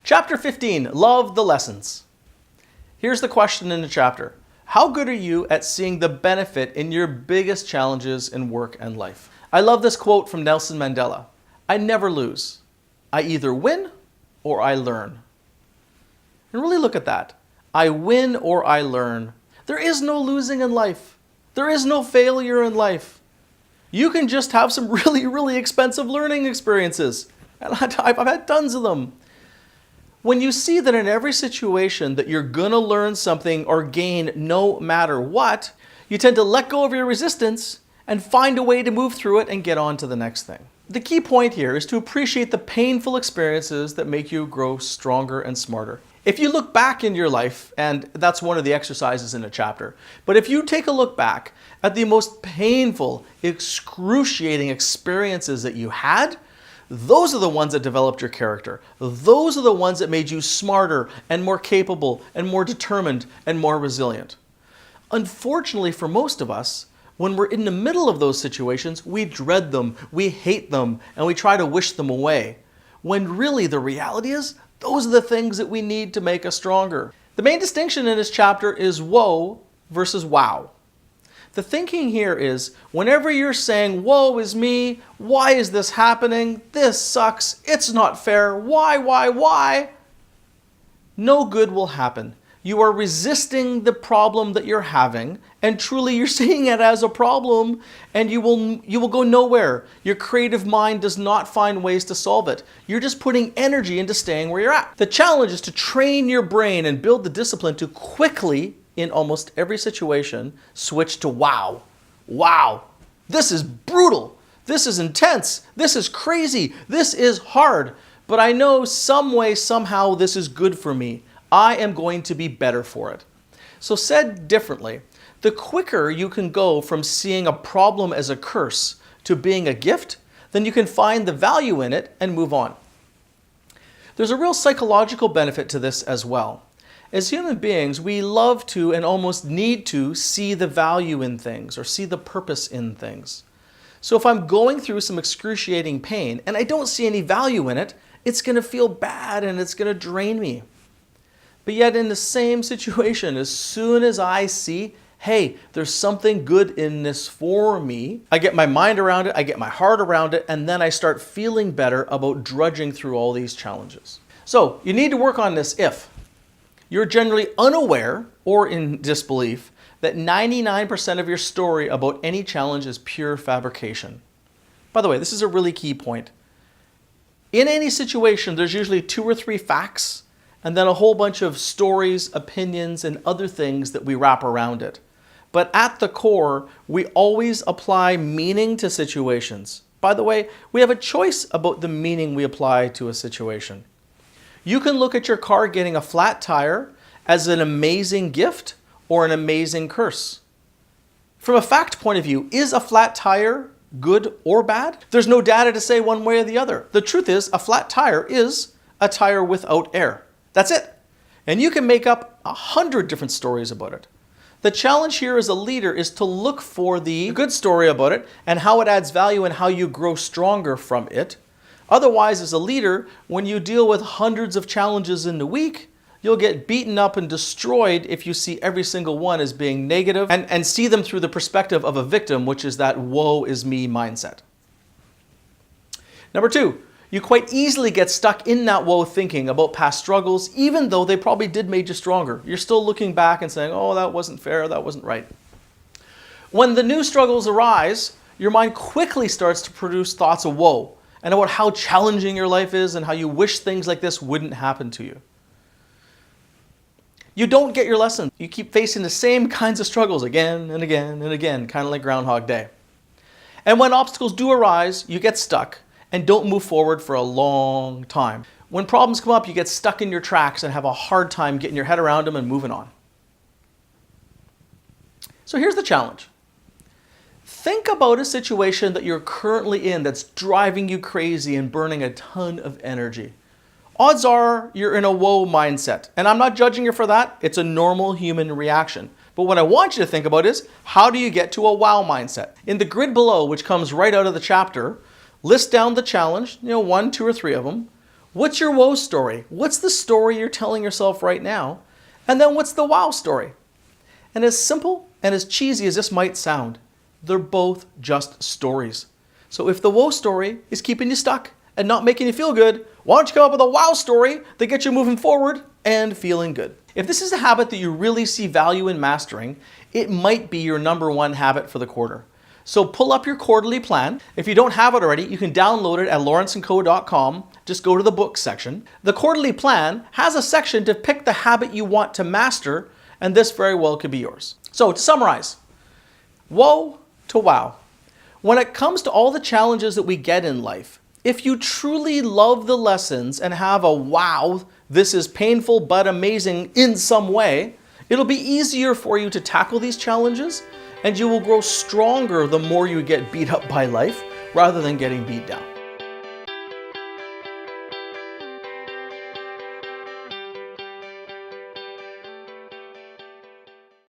Chapter 15, Love the Lessons. Here's the question in the chapter. How good are you at seeing the benefit in your biggest challenges in work and life? I love this quote from Nelson Mandela. I never lose. I either win or I learn. And really look at that. I win or I learn. There is no losing in life. There is no failure in life. You can just have some really expensive learning experiences. And I've had tons of them. When you see that in every situation that you're going to learn something or gain no matter what, you tend to let go of your resistance and find a way to move through it and get on to the next thing. The key point here is to appreciate the painful experiences that make you grow stronger and smarter. If you look back in your life, and that's one of the exercises in the chapter, but if you take a look back at the most painful, excruciating experiences that you had, those are the ones that developed your character. Those are the ones that made you smarter and more capable and more determined and more resilient. Unfortunately for most of us, when we're in the middle of those situations, we dread them, we hate them, and we try to wish them away. When really the reality is, those are the things that we need to make us stronger. The main distinction in this chapter is woe versus wow. The thinking here is, whenever you're saying, woe is me, why is this happening, this sucks, it's not fair, why? No good will happen. You are resisting the problem that you're having, and truly you're seeing it as a problem, and you will go nowhere. Your creative mind does not find ways to solve it. You're just putting energy into staying where you're at. The challenge is to train your brain and build the discipline to quickly, in almost every situation, switch to wow. Wow, this is brutal. This is intense. This is crazy. This is hard. But I know some way, somehow, this is good for me. I am going to be better for it. So said differently, the quicker you can go from seeing a problem as a curse to being a gift, then you can find the value in it and move on. There's a real psychological benefit to this as well. As human beings, we love to and almost need to see the value in things or see the purpose in things. So if I'm going through some excruciating pain and I don't see any value in it, it's going to feel bad and it's going to drain me. But yet in the same situation, as soon as I see, hey, there's something good in this for me, I get my mind around it, I get my heart around it, and then I start feeling better about drudging through all these challenges. So you need to work on this if you're generally unaware or in disbelief that 99% of your story about any challenge is pure fabrication. By the way, this is a really key point. In any situation, there's usually 2 or 3 facts and then a whole bunch of stories, opinions, and other things that we wrap around it. But at the core, we always apply meaning to situations. By the way, we have a choice about the meaning we apply to a situation. You can look at your car getting a flat tire as an amazing gift or an amazing curse. From a fact point of view, is a flat tire good or bad? There's no data to say one way or the other. The truth is, a flat tire is a tire without air. That's it. And you can make up 100 different stories about it. The challenge here as a leader is to look for the good story about it and how it adds value and how you grow stronger from it. Otherwise, as a leader, when you deal with hundreds of challenges in the week, you'll get beaten up and destroyed if you see every single one as being negative and see them through the perspective of a victim, which is that woe is me mindset. Number 2, you quite easily get stuck in that woe thinking about past struggles, even though they probably did make you stronger. You're still looking back and saying, oh, that wasn't fair, that wasn't right. When the new struggles arise, your mind quickly starts to produce thoughts of woe and about how challenging your life is and how you wish things like this wouldn't happen to you. You don't get your lesson. You keep facing the same kinds of struggles again and again and again, kind of like Groundhog Day. And when obstacles do arise, you get stuck and don't move forward for a long time. When problems come up, you get stuck in your tracks and have a hard time getting your head around them and moving on. So here's the challenge. Think about a situation that you're currently in that's driving you crazy and burning a ton of energy. Odds are you're in a woe mindset. And I'm not judging you for that. It's a normal human reaction. But what I want you to think about is, how do you get to a wow mindset? In the grid below, which comes right out of the chapter, list down the challenge, 1, 2, or 3 of them. What's your woe story? What's the story you're telling yourself right now? And then what's the wow story? And as simple and as cheesy as this might sound, they're both just stories. So if the woe story is keeping you stuck and not making you feel good, why don't you come up with a wow story that gets you moving forward and feeling good? If this is a habit that you really see value in mastering, it might be your number one habit for the quarter. So pull up your quarterly plan. If you don't have it already, you can download it at lawrenceandco.com. Just go to the books section. The quarterly plan has a section to pick the habit you want to master, and this very well could be yours. So to summarize, woe to wow. When it comes to all the challenges that we get in life, if you truly love the lessons and have a wow, this is painful but amazing in some way, it'll be easier for you to tackle these challenges, and you will grow stronger the more you get beat up by life rather than getting beat down.